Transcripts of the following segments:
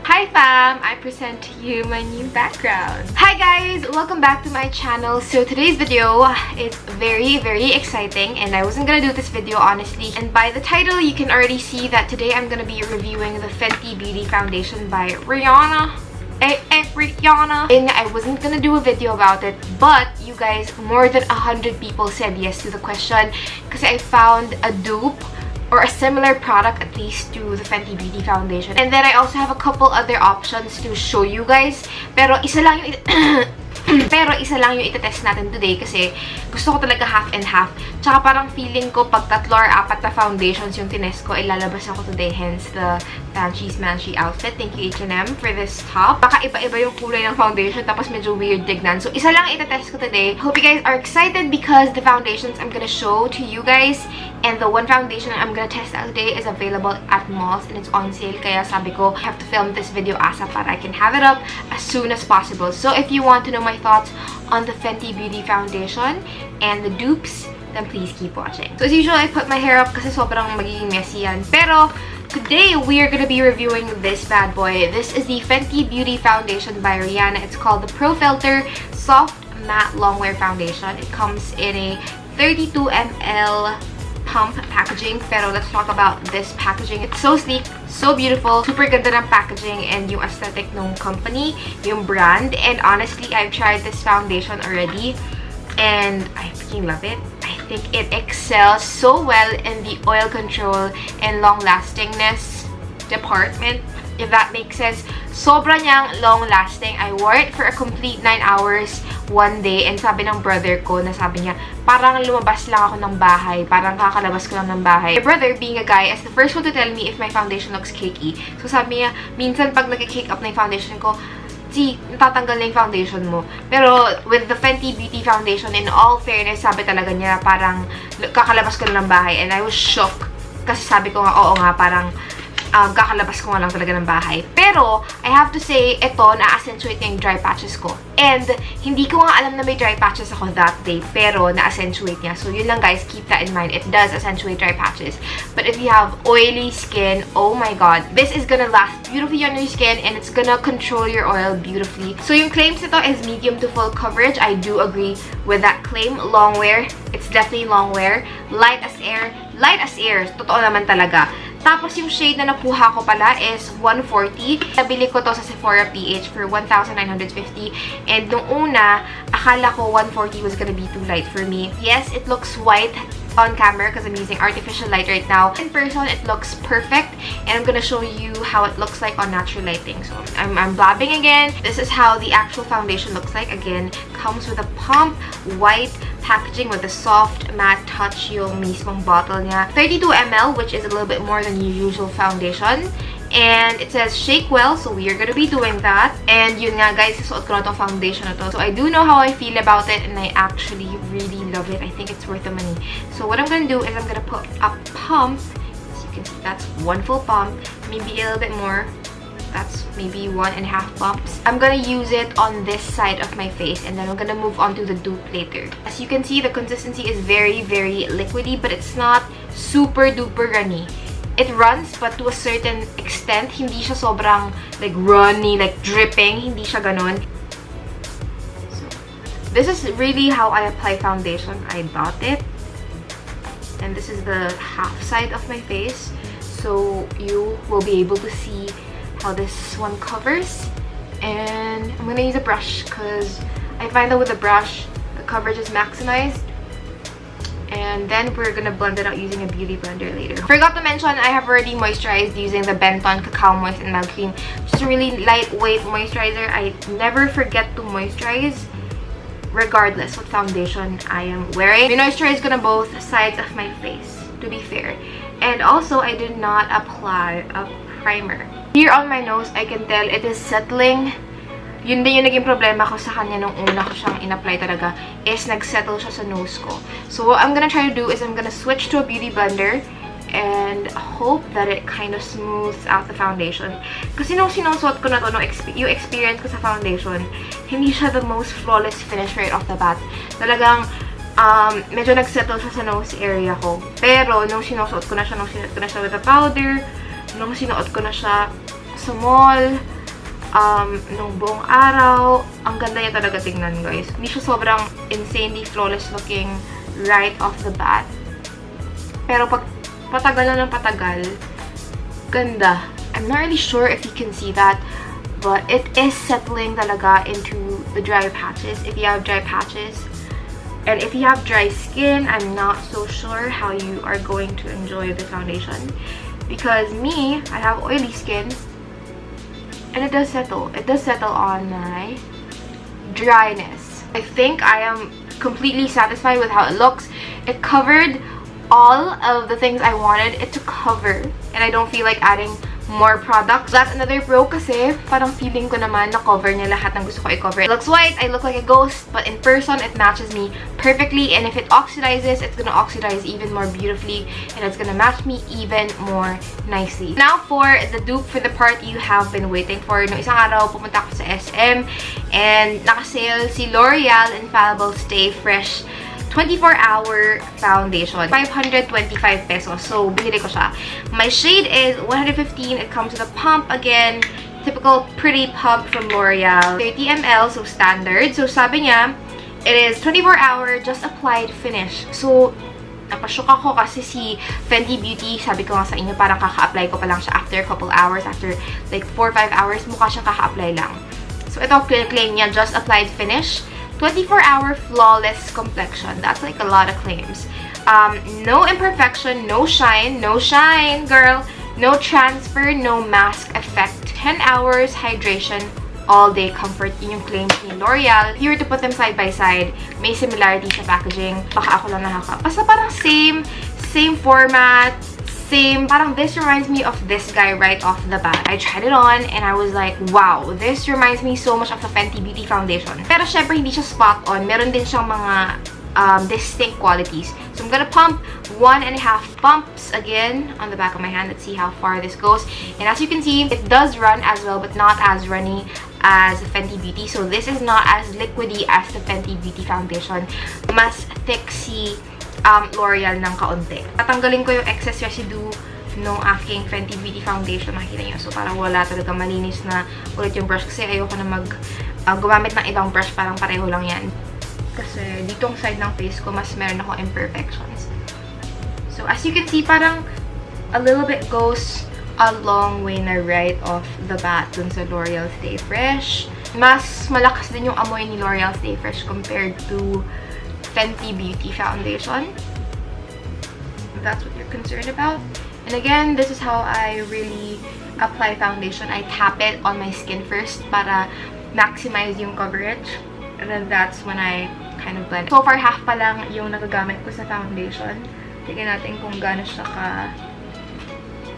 Hi fam! I present to you my new background. Hi guys! Welcome back to my channel. So today's video is very exciting and I wasn't gonna do this video honestly. And by the title, you can already see that today I'm gonna be reviewing the Fenty Beauty foundation by Rihanna. Rihanna. And I wasn't gonna do a video about it, but you guys, more than 100 people said yes to the question because I found a dupe or a similar product at least to the Fenty Beauty foundation. And then I also have a couple other options to show you guys. Pero isa lang yung itetest natin today kasi gusto ko talaga half and half. Tsaka parang feeling ko pag 3 or 4 na foundations yung tinest ko, ilalabas ako today. Hence the fancy outfit. Thank you H&M for this top. Baka iba-iba yung kulay ng foundation tapos medyo weird tignan. So isa lang itetest ko today. Hope you guys are excited because the foundations I'm gonna show to you guys and the one foundation I'm gonna test out today is available at malls and it's on sale. Kaya sabi ko, I have to film this video ASAP para I can have it up as soon as possible. So if you want to know my thoughts on the Fenty Beauty foundation and the dupes, then please keep watching. So as usual, I put my hair up kasi sobrang magiging messy yan. Pero today, we are gonna be reviewing this bad boy. This is the Fenty Beauty foundation by Rihanna. It's called the Filtr Soft Matte Longwear Foundation. It comes in a 32 ml pump packaging. Pero let's talk about this packaging. It's so sleek, so beautiful, super ganda ng packaging and yung aesthetic ng company, yung brand. And honestly, I've tried this foundation already and I freaking love it. I think it excels so well in the oil control and long-lastingness department, if that makes sense. Sobra niyang long-lasting. I wore it for a complete 9 hours one day and sabi ng brother ko na sabi niya, parang lumabas lang ako ng bahay. Parang kakalabas ko lang ng bahay. My brother, being a guy, is the first one to tell me if my foundation looks cakey. So sabi niya, minsan pag nag-cake up na yung foundation ko, natatanggal na yung foundation mo. Pero with the Fenty Beauty foundation, in all fairness, sabi talaga niya parang kakalabas ko lang ng bahay. And I was shocked. Kasi sabi ko nga, oo nga, parang kakalabas ko nga lang talaga ng bahay. Pero, I have to say, ito, na-accentuate yung dry patches ko. And, hindi ko nga alam na may dry patches ako that day, pero na-accentuate niya. So, yun lang guys, keep that in mind. It does accentuate dry patches. But if you have oily skin, oh my god, this is gonna last beautifully on your skin and it's gonna control your oil beautifully. So, yung claims nito is medium to full coverage. I do agree with that claim. Long wear, it's definitely long wear. Light as air. Light as air. Totoo naman talaga. Tapos, yung shade na nakuha ko pala is 140. Nabili ko to sa Sephora PH for 1,950. And nung una, akala ko 140 was gonna be too light for me. Yes, it looks white on camera because I'm using artificial light right now. In person, it looks perfect. And I'm gonna show you how it looks like on natural lighting. So, I'm blabbing again. This is how the actual foundation looks like. Again, comes with a pump, white packaging with a soft matte touch yung mismong bottle niya. 32 ml, which is a little bit more than your usual foundation. And it says shake well, so we are gonna be doing that. And yun nga guys, suot ko na tong foundation na to. So I do know how I feel about it and I actually really love it. I think it's worth the money. So what I'm gonna do is I'm gonna put a pump. As you can see, that's one full pump. Maybe a little bit more. That's maybe 1.5 pumps. I'm gonna use it on this side of my face and then I'm gonna move on to the dupe later. As you can see, the consistency is very liquidy, but it's not super duper runny. It runs, but to a certain extent, hindi siya sobrang like runny, like dripping. Hindi siya ganun. So, this is really how I apply foundation. I dot it. And this is the half side of my face. So, you will be able to see how this one covers. And I'm gonna use a brush because I find that with a brush, the coverage is maximized. And then we're gonna blend it out using a beauty blender later. Forgot to mention, I have already moisturized using the Benton Cacao Moist and Mild Cream. Just a really lightweight moisturizer. I never forget to moisturize regardless what foundation I am wearing. I moisturize ko na both sides of my face, to be fair. And also, I did not apply a primer. Here on my nose, I can tell it is settling. Yun din yung naging problema ko sa kanya nung una ko siyang in-apply talaga, is nag-settle siya sa nose ko. So what I'm gonna try to do is I'm gonna switch to a beauty blender and hope that it kind of smooths out the foundation. Kasi nung sinusuot ko na to, yung experience ko sa foundation, hindi siya the most flawless finish right off the bat. Talagang, medyo nag-settle siya sa nose area ko. Pero, nung sinusuot ko na siya with the powder, nung sinuot ko na siya sa mall, nung buong araw. Ang ganda niya talaga tingnan, guys. Hindi siya sobrang insanely flawless looking right off the bat. Pero pag patagal na ng patagal, ganda. I'm not really sure if you can see that, but it is settling talaga into the dry patches. If you have dry patches, and if you have dry skin, I'm not so sure how you are going to enjoy the foundation. Because me, I have oily skin, and it does settle. It does settle on my dryness. I think I am completely satisfied with how it looks. It covered all of the things I wanted it to cover, and I don't feel like adding more products. That's another pro kasi parang feeling ko naman na-cover niya lahat ng gusto ko i-cover. It looks white, I look like a ghost, but in person, it matches me perfectly, and if it oxidizes, it's gonna oxidize even more beautifully, and it's gonna match me even more nicely. Now for the dupe, for the part you have been waiting for. No isang araw, pumunta ako sa SM, and nakasale si Loreal Infallible Stay Fresh 24-hour foundation. 525 pesos. So, binili ko siya. My shade is 115. It comes with a pump. Again, typical pretty pump from L'Oreal. 30 ml, so standard. So, sabi niya, it is 24-hour, just applied finish. So, napashock ako kasi si Fenty Beauty, sabi ko nga sa inyo, parang kaka-apply ko pa lang siya after a couple hours. After like 4 or 5 hours, mukha siyang kaka-apply lang. So, ito, claim niya, just applied finish. 24-hour flawless complexion. That's like a lot of claims. No imperfection, no shine, girl. No transfer, no mask effect. 10 hours hydration, all day comfort. Yun yung claims ni L'Oreal. If you were to put them side by side, may similarity sa packaging. Baka ako lang nakaka. Basta parang same format, same. Parang this reminds me of this guy right off the bat. I tried it on and I was like, wow, this reminds me so much of the Fenty Beauty foundation. Pero syempre, hindi siya spot on. Meron din siyang mga distinct qualities. So I'm gonna pump 1.5 pumps again on the back of my hand. Let's see how far this goes. And as you can see, it does run as well, but not as runny as the Fenty Beauty. So this is not as liquidy as the Fenty Beauty foundation. Mas thick si L'Oreal ng kaunti. Tatanggalin ko yung excess residue nung aking Fenty Beauty foundation. Makikita nyo. So, parang wala talaga malinis na ulit yung brush. Kasi ayoko na gumamit ng ibang brush. Parang pareho lang yan. Kasi ditong side ng face ko, mas meron ako imperfections. So, as you can see, parang a little bit goes a long way na right off the bat dun sa L'Oreal Stay Fresh. Mas malakas din yung amoy ni L'Oreal Stay Fresh compared to Fenty Beauty foundation. If that's what you're concerned about. And again, this is how I really apply foundation. I tap it on my skin first para maximize yung coverage. And then that's when I kind of blend. So far, half pa lang yung nagagamit ko sa foundation. Tingnan natin kung gaano siya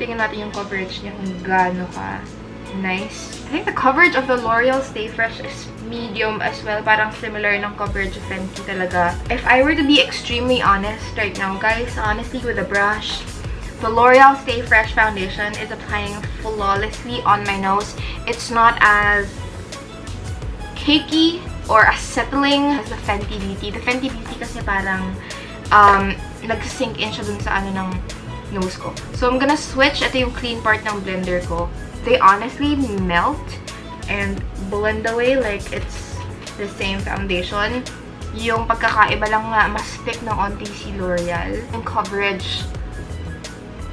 tingnan natin yung coverage niya kung gaano ka nice. I think the coverage of the L'Oreal Stay Fresh is medium as well. Parang similar ng coverage of Fenty talaga. If I were to be extremely honest right now, guys, honestly, with a brush, the L'Oreal Stay Fresh foundation is applying flawlessly on my nose. It's not as cakey or as settling as the Fenty Beauty. The Fenty Beauty kasi parang nagsisink in siya dun sa ng nose ko. So, I'm gonna switch. Ito yung clean part ng blender ko. They honestly melt and blend away like it's the same foundation. Yung pagkakaiba lang nga, mas thick ng onti si L'Oreal. Yung coverage,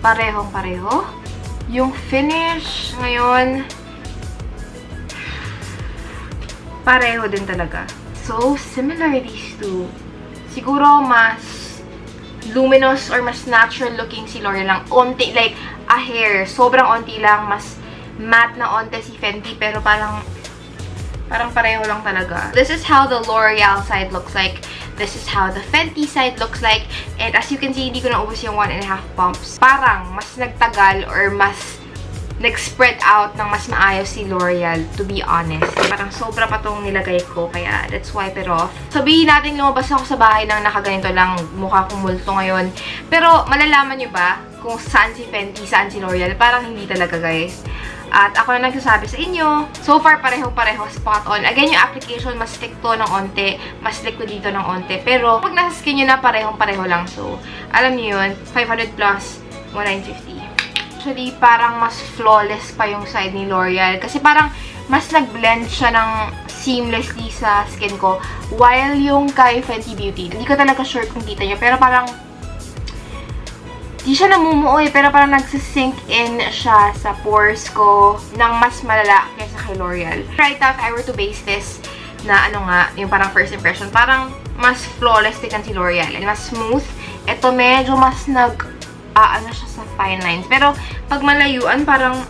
parehong-pareho. Yung finish, ngayon, pareho din talaga. So, similar these two. Siguro mas luminous or mas natural looking si L'Oreal lang. Onti, like a hair. Sobrang onti lang, mas matte na onte si Fenty, pero parang pareho lang talaga. This is how the L'Oreal side looks like. This is how the Fenty side looks like. And as you can see, hindi ko naubos yung 1.5 pumps. Parang mas nagtagal or mas nag-spread out ng mas maayos si L'Oreal, to be honest. Parang sobra pa tong nilagay ko, kaya let's wipe it off. Sabihin natin lumabas ako sa bahay nang nakaganito lang, mukha kong multo ngayon. Pero malalaman nyo ba kung saan si Fenty, saan si L'Oreal? Parang hindi talaga, guys. At ako na nagsasabi sa inyo, so far pareho-pareho, spot on. Again, yung application, mas thick to ng onte, mas liquid dito ng onte. Pero pag nasa skin nyo na, parehong-pareho lang. So, alam nyo yun, 500 plus, 1950. Actually, parang mas flawless pa yung side ni L'Oreal. Kasi parang mas nag-blend siya ng seamlessly sa skin ko. While yung kay Fenty Beauty, hindi ko talaga sure kung kita nyo, pero parang di siya namumuo pero parang nagsisink in siya sa pores ko ng mas malala kaysa kay Loreal. Right now, if I were to base this na yung parang first impression, parang mas flawless tignan si Loreal and mas smooth. Ito medyo mas siya sa fine lines. Pero pag malayuan, parang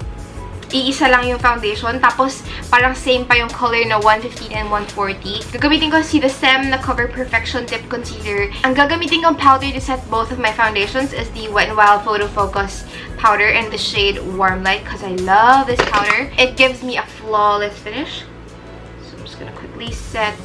iisa lang yung foundation. Tapos, parang same pa yung color na 115 and 140. Gagamitin ko si the Saem na Cover Perfection Dip Concealer. Ang gagamitin kong powder to set both of my foundations is the WetnWild Photofocus powder in the shade Warm Light because I love this powder. It gives me a flawless finish. So, I'm just gonna quickly set.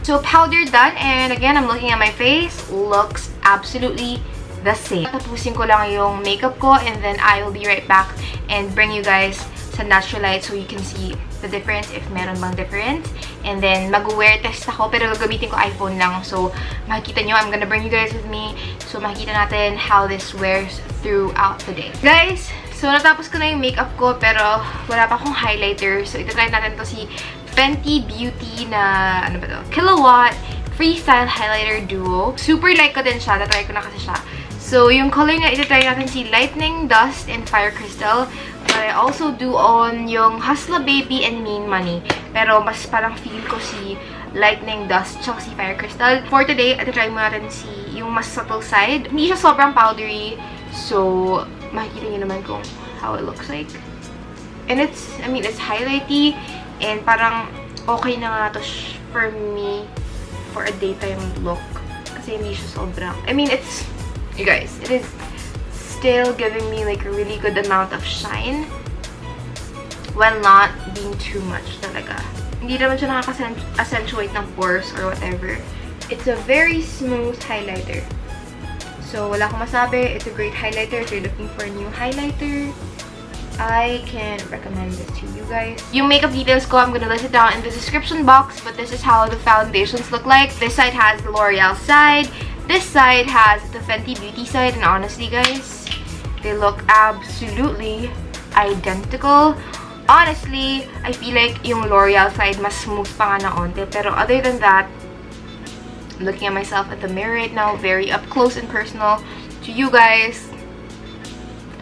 So, powder done. And again, I'm looking at my face. Looks absolutely the same. Tapusin ko lang yung makeup ko and then I will be right back and bring you guys sa natural light so you can see the difference if meron bang difference. And then, mag-wear test ako pero gagamitin ko iPhone lang. So, makikita nyo, I'm gonna bring you guys with me. So, makikita natin how this wears throughout the day. Guys, so natapos ko na yung makeup ko pero wala pa akong highlighter. So, itatry natin to si Fenty Beauty na, Killawatt Freestyle Highlighter Duo. Super like ko din siya. Tatry ko na kasi siya. So, yung color na itatry natin si Lightning Dust and Fire Crystal. But I also do on yung Hustla Baby and Mean Money. Pero mas parang feel ko si Lightning Dust tsaka si Fire Crystal. For today, itatry mo natin si yung mas subtle side. Hindi siya sobrang powdery. So, makikita nyo naman kung how it looks like. And it's highlighty. And parang okay na nga to for me for a daytime look. Kasi hindi siya sobrang... you guys, it is still giving me like a really good amount of shine while not being too much talaga. Hindi naman siya nakaka-accentuate ng pores or whatever. It's a very smooth highlighter. So, wala akong masabi. It's a great highlighter. If you're looking for a new highlighter, I can recommend this to you guys. Yung makeup details ko, I'm gonna list it down in the description box, but this is how the foundations look like. This side has the Loreal side. This side has the Fenty Beauty side, and honestly, guys, they look absolutely identical. Honestly, I feel like yung Loreal side mas smooth pa nga na onte. Pero other than that, looking at myself at the mirror right now, very up close and personal to you guys,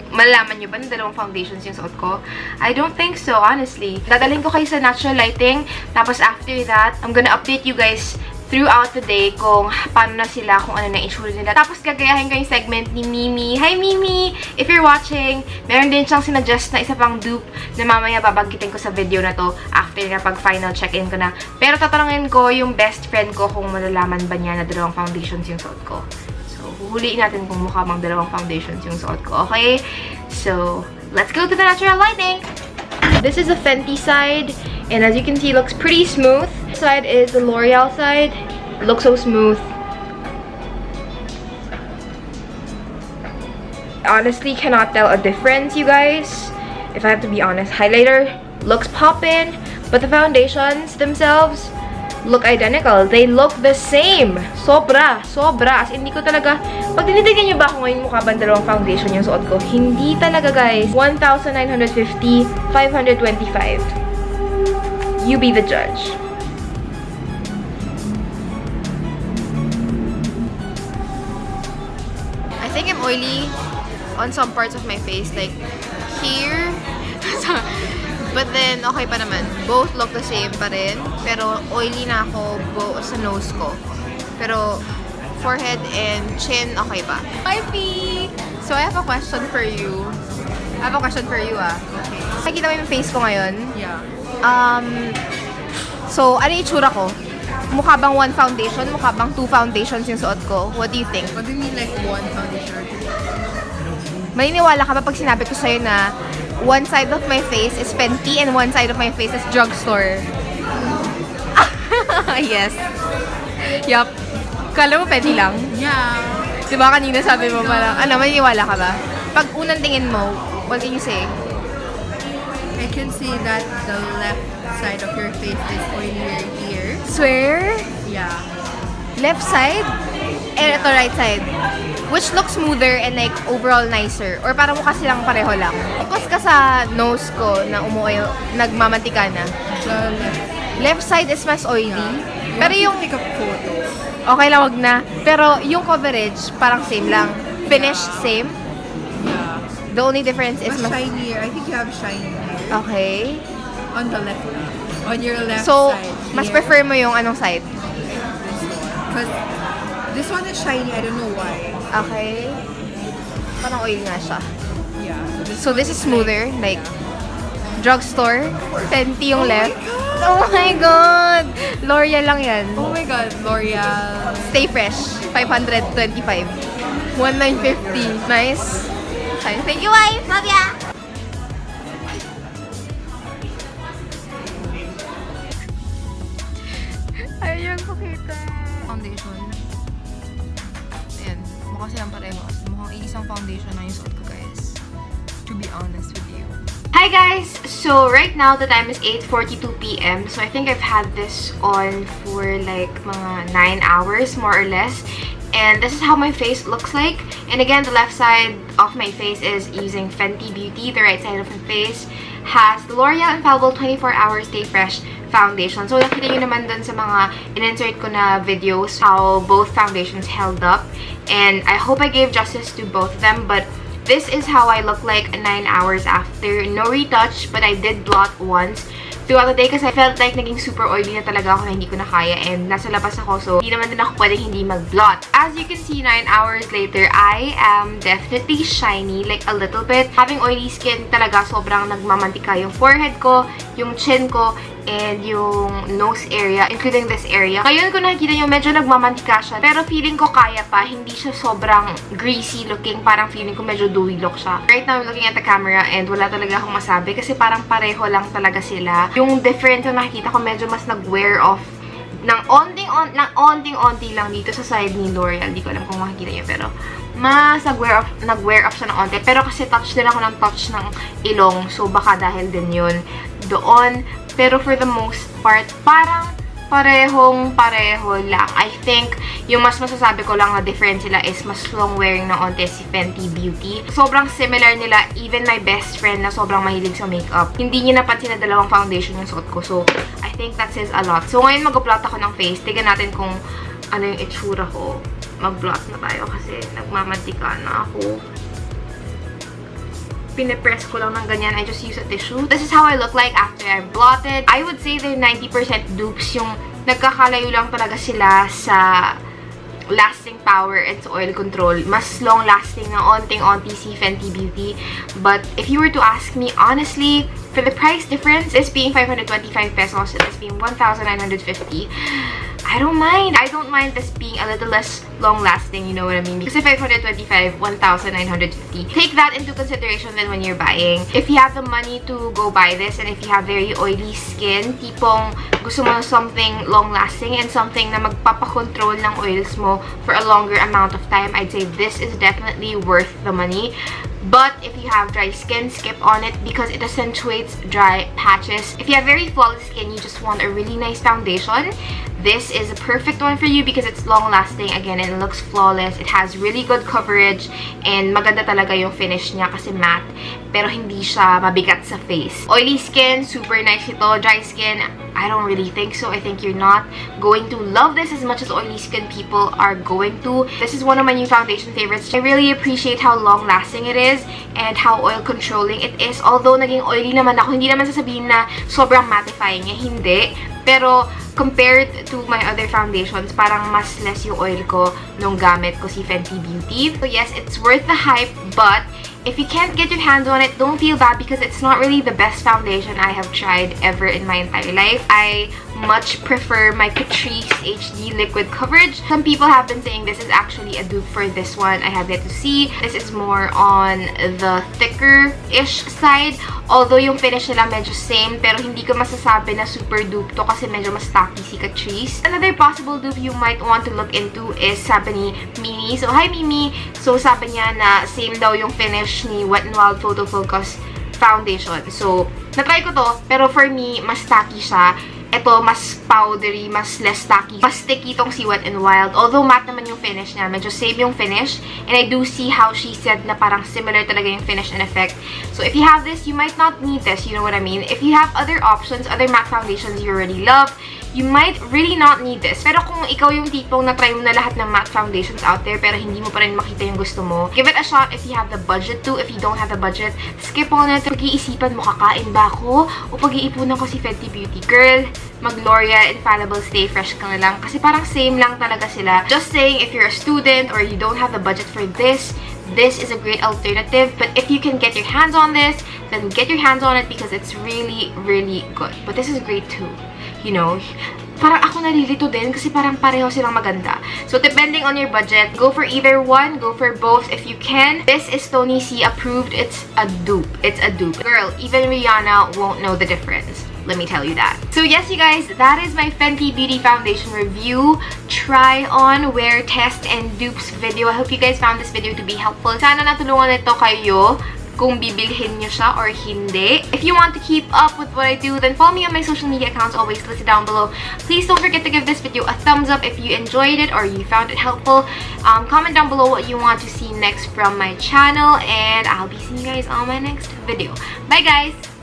malalaman nyo ba na dalawang foundations yung suot ko? I don't think so, honestly. Dadalhin ko kayo sa natural lighting. Tapos after that, I'm gonna update you guys throughout the day kung paano na sila, kung ano na itsura nila. Tapos gagayahin ko yung segment ni Mimi. Hi, Mimi! If you're watching, meron din siyang sinuggest na isa pang dupe na mamaya babanggitin ko sa video na to after na pag-final check-in ko na. Pero tatanungin ko yung best friend ko kung malalaman ba niya na dalawang foundations yung suot ko. Huhuliin natin kung mukha bang dalawang foundations yung suot ko, okay? So, let's go to the natural lighting! This is the Fenty side, and as you can see, it looks pretty smooth. This side is the Loreal side. It looks so smooth. Honestly, cannot tell a difference, you guys. If I have to be honest, highlighter looks poppin', but the foundations themselves look identical. They look the same. Sobra. Sobra. As hindi ko talaga... Pag tinitignan nyo ba ako ngayon mukha ba dalawang foundation yung suot ko? Hindi talaga, guys. 1,950, 525. You be the judge. I think I'm oily on some parts of my face. Like, here. But then, okay pa naman. Both look the same pa rin. Pero, oily na ako sa nose ko. Pero, forehead and chin, okay pa. Hi, P! So, I have a question for you. Okay. Nakikita mo yung face ko ngayon? Yeah. So, ano yung itsura ko? Mukha bang one foundation? Mukha bang two foundations yung suot ko? What do you think? What do you mean like one foundation or two? Maniniwala ka ba pag sinabi ko sa'yo na one side of my face is Fenty and one side of my face is drugstore? Yes. Yup. Kala mo Fenty lang? Yeah. Diba kanina sabi mo parang, maniniwala ka ba? Pag unang tingin mo, what can you say? I can see that the left side of your face is oilier here. Swear? Yeah. Left side? Eh, ito right side. Which looks smoother and like overall nicer? Or parang mukha silang pareho lang? Focus ka sa nose ko na nagmamantika na. The Left side is mas oily. Pero yung... take a photo. Okay lang, wag na. Pero yung coverage, parang same lang. Finish, same. Yeah. The only difference is Mas shinier. I think you have shiny. Okay. On the left. On your left So, side. mas here. prefer mo yung anong side? Because this one is shiny. I don't know why. Okay. Parang oil nga siya. Yeah. So this is smoother, like drugstore. Fenty yung Oh my left. God! Oh my god! L'Oreal lang yan. Oh my god, L'Oreal. Stay fresh. 525. 1950. Nice. Thank you, wife! Love ya! Ayun, pakita. Foundation. Ayan. Mukha silang pareho. Mukhang isang foundation na yung suot ko, guys. To be honest with you. Hi guys! So right now the time is 8:42 p.m. So I think I've had this on for like mga 9 hours more or less. And this is how my face looks like. And again, the left side of my face is using Fenty Beauty. The right side of my face has the L'Oreal Infallible 24-Hour Stay Fresh Foundation. So nakita nyo naman dun sa mga in-insert ko na videos how both foundations held up. And I hope I gave justice to both of them. But this is how I look like 9 hours after. No retouch, but I did blot once throughout the day kasi I felt like naging super oily na talaga ako na hindi ko na kaya and nasa labas ako so hindi naman din ako pwedeng hindi mag-blot. As you can see, 9 hours later, I am definitely shiny, like a little bit. Having oily skin talaga, sobrang nagmamantika yung forehead ko, yung chin ko, and yung nose area, including this area. Ngayon kung nakikita nyo, medyo nagmamantika siya. Pero feeling ko kaya pa. Hindi siya sobrang greasy looking. Parang feeling ko medyo dewy look siya. Right now, I'm looking at the camera and wala talaga akong masabi kasi parang pareho lang talaga sila. Yung difference yung nakikita ko, medyo mas nag-wear off ng onting-onti lang dito sa side ni L'Oreal. Hindi ko alam kung makikita nyo, pero mas nag-wear off siya ng onte. Pero kasi touch din ako ng touch ng ilong. So, baka dahil din yun doon. Pero for the most part, parang parehong-pareho lang. I think, yung mas masasabi ko lang na difference sila is mas long wearing na onte si Fenty Beauty. Sobrang similar nila. Even my best friend na sobrang mahilig sa makeup, hindi niya napansin na dalawang foundation yung suot ko. So, I think that says a lot. So, ngayon mag-blot ako ng face. Tignan natin kung ano yung itsura ko. Mag-blot na tayo kasi nagmamantika na ako. Pinipress ko lang ng ganyan. I just use a tissue. This is how I look like after I've blotted. I would say they're 90% dupes. Yung nagkakalayo lang talaga sila sa lasting power and sa oil control. Mas long-lasting na onting-onti si Fenty Beauty. But if you were to ask me, honestly, for the price difference, this being 525 pesos and this being 1,950, I don't mind. I don't mind this being a little less long-lasting, you know what I mean? Kasi 525, 1,950. Take that into consideration then when you're buying. If you have the money to go buy this and if you have very oily skin, tipong gusto mo something long-lasting and something na magpapakontrol ng oils mo for a longer amount of time, I'd say this is definitely worth the money. But if you have dry skin, skip on it because it accentuates dry patches. If you have very flawless skin, you just want a really nice foundation, this is a perfect one for you because it's long-lasting again and it looks flawless. It has really good coverage and maganda talaga yung finish niya kasi matte pero hindi siya mabigat sa face. Oily skin, super nice ito. Dry skin, I don't really think so. I think you're not going to love this as much as oily skin people are going to. This is one of my new foundation favorites. I really appreciate how long-lasting it is and how oil controlling it is. Although naging oily naman ako, hindi naman sasabihin na sobrang mattifying niya. Hindi. Pero compared to my other foundations, parang mas less yung oil ko nung gamit ko si Fenty Beauty. So yes, it's worth the hype, but if you can't get your hands on it, don't feel bad because it's not really the best foundation I have tried ever in my entire life. I much prefer my Catrice HD liquid coverage. Some people have been saying this is actually a dupe for this one. I have yet to see. This is more on the thicker-ish side. Although yung finish nila medyo same, pero hindi ko masasabi na super dupe to kasi medyo mas tacky si Catrice. Another possible dupe you might want to look into is sabi ni Mimi. So, hi Mimi! So, sabi niya na same daw yung finish ni WetnWild Photofocus foundation. So, natry ko to, pero for me, mas tacky siya. Ito, mas powdery, mas less tacky. Mas sticky tong si Wet n Wild. Although matte naman yung finish niya, medyo same yung finish. And I do see how she said na parang similar talaga yung finish and effect. So if you have this, you might not need this, you know what I mean? If you have other options, other matte foundations you already love, you might really not need this. Pero kung ikaw yung tipong na-try mo na lahat ng matte foundations out there pero hindi mo pa rin makita yung gusto mo, give it a shot if you have the budget to. If you don't have the budget, skip on it. Pag-iisipan mo, kakain ba ako? O pag-iipunan ko si Fenty Beauty? Girl, mag-Loreal, Infallible, Stay Fresh ka na lang. Kasi parang same lang talaga sila. Just saying, if you're a student or you don't have the budget for this is a great alternative. But if you can get your hands on this, then get your hands on it because it's really, really good. But this is great too. You know, parang ako nalilito din kasi parang pareho silang maganda. So, depending on your budget, go for either one, go for both if you can. This is toniiisia approved. It's a dupe. It's a dupe. Girl, even Rihanna won't know the difference. Let me tell you that. So yes, you guys, that is my Fenty Beauty foundation review, try on, wear, test, and dupes video. I hope you guys found this video to be helpful. Sana natulungan ito kayo kung bibilhin nyo siya or hindi. If you want to keep up with what I do, then follow me on my social media accounts always listed down below. Please don't forget to give this video a thumbs up if you enjoyed it or you found it helpful. Comment down below what you want to see next from my channel, and I'll be seeing you guys on my next video. Bye guys!